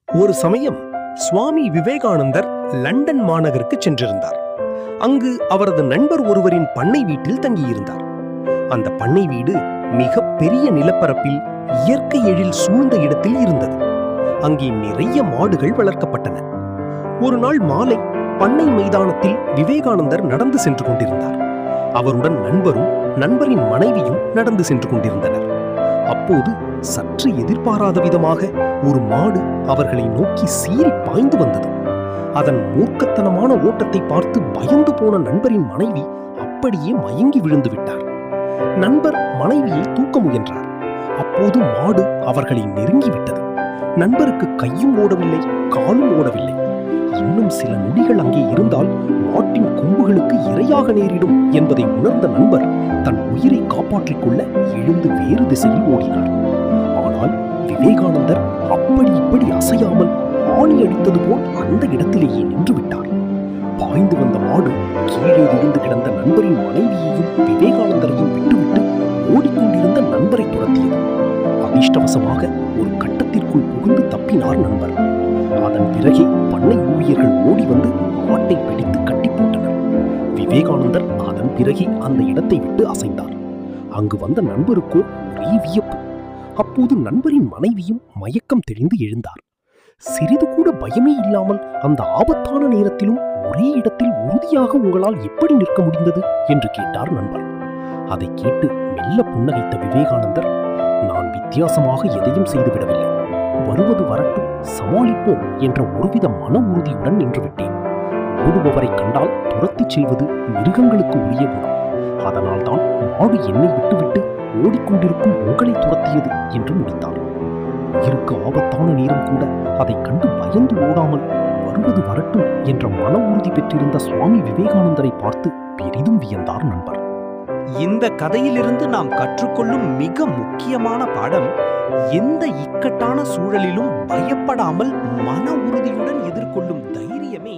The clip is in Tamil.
ஒரு சமயம் சுவாமி விவேகானந்தர் லண்டன் மாநகருக்கு சென்றிருந்தார். அங்கு அவரது நண்பர் ஒருவரின் பண்ணை வீட்டில் தங்கியிருந்தார். அந்த பண்ணை வீடு மிக பெரிய நிலப்பரப்பில் இயற்கை எழில் சூழ்ந்த இடத்தில் இருந்தது. அங்கே நிறைய மாடுகள் வளர்க்கப்பட்டன. ஒரு நாள் மாலை பண்ணை மைதானத்தில் விவேகானந்தர் நடந்து சென்று கொண்டிருந்தார். அவருடன் நண்பரும் நண்பரின் மனைவியும் நடந்து சென்று கொண்டிருந்தனர். அப்போது சற்று எதிர்பாராத விதமாக ஒரு மாடு அவர்களை நோக்கி சீறி பாய்ந்து வந்தது. அதன் மூர்க்கத்தனமான ஓட்டத்தை பார்த்து பயந்து போன நண்பரின் மனைவி அப்படியே மயங்கி விழுந்து விட்டார். நண்பர் மனைவியை தூக்க முயன்றார். அப்போது மாடு அவர்களை நெருங்கிவிட்டது. நண்பருக்கு கையும் ஓடவில்லை, காலும் ஓடவில்லை. இன்னும் சில நொடிகள் அங்கே இருந்தால் மாட்டின் கொம்புகளுக்கு இரையாக நேரிடும் என்பதை உணர்ந்த நண்பர் தன் உயிரை காப்பாற்றிக் கொள்ள எழுந்து வேறு திசையில் ஓடினார். ஆனால் விவேகானந்தர் அப்படி இப்படி அசையாமல் ஆணி அடித்தது போல் அந்த இடத்திலேயே நின்று விட்டார். பாய்ந்து வந்த மாடு கீழே விழுந்து கிடந்த நண்பரின் மனைவியையும் விவேகானந்தரையும் விட்டுவிட்டு ஓடிக்கொண்டிருந்த நண்பரை துரத்தியது. அதிர்ஷ்டவசமாக ஒரு கட்டத்திற்குள் புகுந்து தப்பினார் நண்பர். அதன் பிறகே பண்ணை ஊழியர்கள் ஓடி வந்து மாட்டை பிடித்து கட்டி போட்டனர். விவேகானந்தர் அதன் பிறகே அந்த இடத்தை விட்டு அசைந்தார். அங்கு வந்த நண்பருக்கோ ஒரே வியப்பு. அப்போது நண்பரின் மனைவியும் மயக்கம் தெளிந்து எழுந்தார். சிறிது கூட பயமே இல்லாமல் அந்த ஆபத்தான நேரத்திலும் ஒரே இடத்தில் உறுதியாக உங்களால் எப்படி நிற்க முடிந்தது என்று கேட்டார் நண்பர். அதை கேட்டு மெல்ல புன்னகைத்த விவேகானந்தர், நான் வித்தியாசமாக எதையும் செய்துவிடவில்லை, வருவது வரட்டும், சமாளிப்போம் என்ற ஒருவித மன உறுதியுடன் நின்றுவிட்டேன். ஓடுபவரை கண்டால் துரத்திச் செல்வது மிருகங்களுக்கு உரிய குணம். அதனால்தான் மாடு என்னை விட்டுவிட்டு ஓடிக்கொண்டிருக்கும் உங்களை துரத்தியது என்று முடித்தார். உயிருக்கு ஆபத்தான நேரம் கூட அதை கண்டு பயந்து ஓடாமல் வருவது வரட்டும் என்ற மன உறுதி பெற்றிருந்த சுவாமி விவேகானந்தரை பார்த்து பெரிதும் வியந்தார் நண்பர். இந்த கதையிலிருந்து நாம் கற்றுக்கொள்ளும் மிக முக்கியமான பாடம், எந்த இக்கட்டான சூழலிலும் பயப்படாமல் மன உறுதியுடன் எதிர்கொள்ளும் தைரியமே